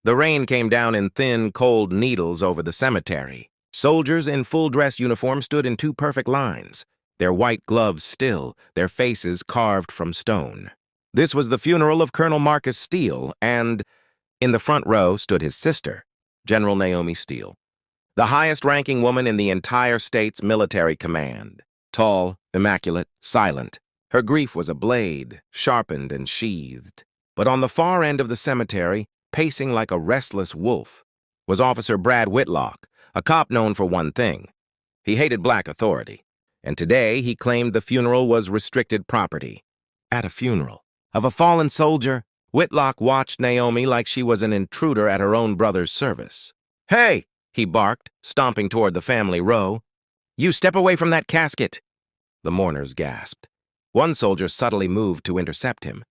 The rain came down in thin, cold needles over the cemetery. Soldiers in full-dress uniform stood in two perfect lines, their white gloves still, their faces carved from stone. This was the funeral of Colonel Marcus Steele, and in the front row stood his sister, General Naomi Steele, the highest-ranking woman in the entire state's military command. Tall, immaculate, silent. Her grief was a blade, sharpened and sheathed. But on the far end of the cemetery, pacing like a restless wolf, was Officer Brad Whitlock, a cop known for one thing. He hated black authority, and today he claimed the funeral was restricted property. At a funeral of a fallen soldier, Whitlock watched Naomi like she was an intruder at her own brother's service. "Hey!" he barked, stomping toward the family row. "You step away from that casket!" The mourners gasped. One soldier subtly moved to intercept him,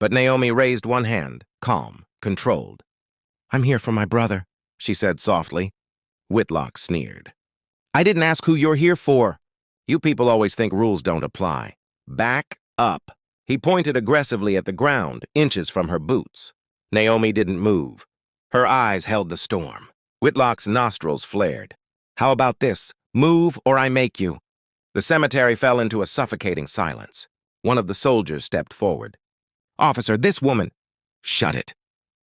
but Naomi raised one hand, calm, controlled. "I'm here for my brother," she said softly. Whitlock sneered. "I didn't ask who you're here for. You people always think rules don't apply. Back up." He pointed aggressively at the ground, inches from her boots. Naomi didn't move. Her eyes held the storm. Whitlock's nostrils flared. "How about this? Move or I make you." The cemetery fell into a suffocating silence. One of the soldiers stepped forward. "Officer, this woman—" "Shut it."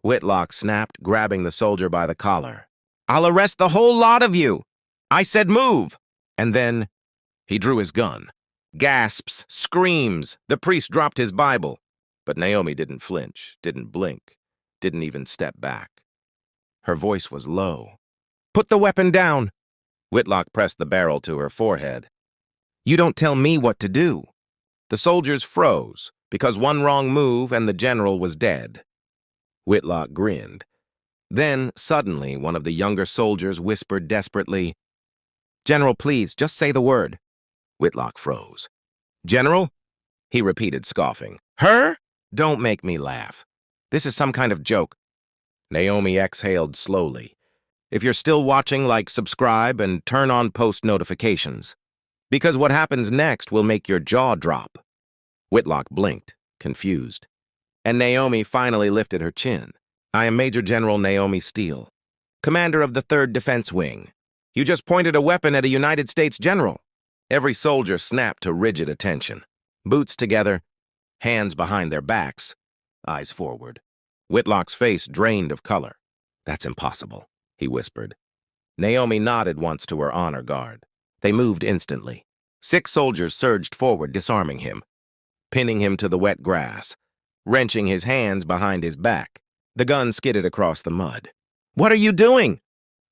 Whitlock snapped, grabbing the soldier by the collar. "I'll arrest the whole lot of you. I said move." And then he drew his gun. Gasps, screams. The priest dropped his Bible. But Naomi didn't flinch, didn't blink, didn't even step back. Her voice was low. "Put the weapon down." Whitlock pressed the barrel to her forehead. "You don't tell me what to do." The soldiers froze, because one wrong move and the general was dead. Whitlock grinned. Then, suddenly, one of the younger soldiers whispered desperately, "General, please, just say the word." Whitlock froze. "General?" he repeated, scoffing. "Her? Don't make me laugh. This is some kind of joke." Naomi exhaled slowly. "If you're still watching, like, subscribe and turn on post notifications. Because what happens next will make your jaw drop." Whitlock blinked, confused. And Naomi finally lifted her chin. "I am Major General Naomi Steele, commander of the 3rd Defense Wing. You just pointed a weapon at a United States general." Every soldier snapped to rigid attention. Boots together, hands behind their backs, eyes forward. Whitlock's face drained of color. "That's impossible," he whispered. Naomi nodded once to her honor guard. They moved instantly. 6 soldiers surged forward, disarming him, pinning him to the wet grass, wrenching his hands behind his back. The gun skidded across the mud. "What are you doing?"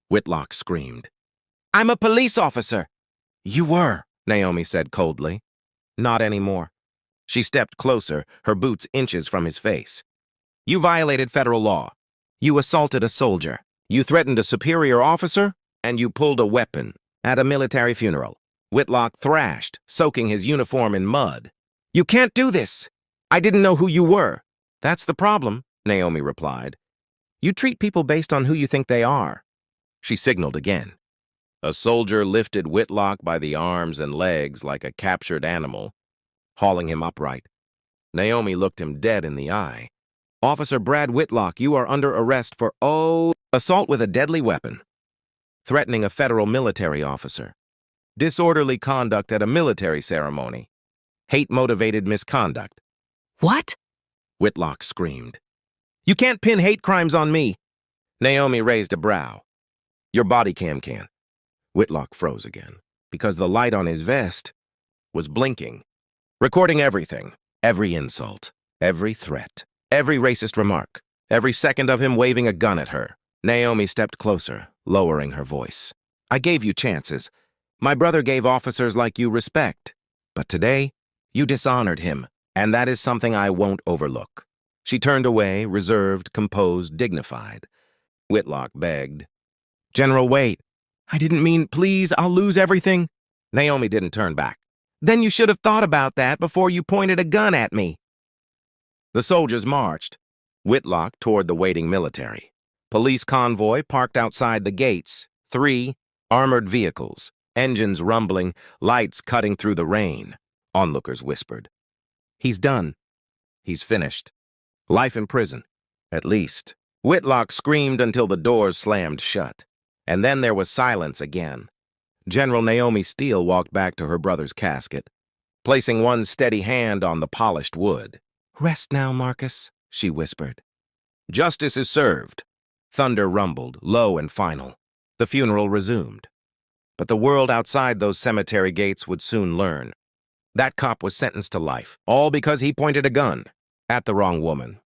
Whitlock screamed. "I'm a police officer." "You were," Naomi said coldly. "Not anymore." She stepped closer, her boots inches from his face. "You violated federal law. You assaulted a soldier. You threatened a superior officer, and you pulled a weapon at a military funeral." Whitlock thrashed, soaking his uniform in mud. "You can't do this. I didn't know who you were." "That's the problem," Naomi replied. "You treat people based on who you think they are." She signaled again. A soldier lifted Whitlock by the arms and legs like a captured animal, hauling him upright. Naomi looked him dead in the eye. "Officer Brad Whitlock, you are under arrest for assault with a deadly weapon, threatening a federal military officer, disorderly conduct at a military ceremony, hate-motivated misconduct." "What?" Whitlock screamed. "You can't pin hate crimes on me." Naomi raised a brow. "Your body cam can." Whitlock froze again, because the light on his vest was blinking, recording everything, every insult, every threat, every racist remark, every second of him waving a gun at her. Naomi stepped closer, lowering her voice. "I gave you chances. My brother gave officers like you respect. But today, you dishonored him, and that is something I won't overlook." She turned away, reserved, composed, dignified. Whitlock begged, "General, wait. I didn't mean, please, I'll lose everything." Naomi didn't turn back. "Then you should have thought about that before you pointed a gun at me." The soldiers marched, Whitlock toward the waiting military. Police convoy parked outside the gates, 3 armored vehicles, engines rumbling, lights cutting through the rain. Onlookers whispered. "He's done. He's finished. Life in prison, at least." Whitlock screamed until the doors slammed shut. And then there was silence again. General Naomi Steele walked back to her brother's casket, placing one steady hand on the polished wood. "Rest now, Marcus," she whispered. "Justice is served." Thunder rumbled, low and final. The funeral resumed. But the world outside those cemetery gates would soon learn. That cop was sentenced to life, all because he pointed a gun at the wrong woman.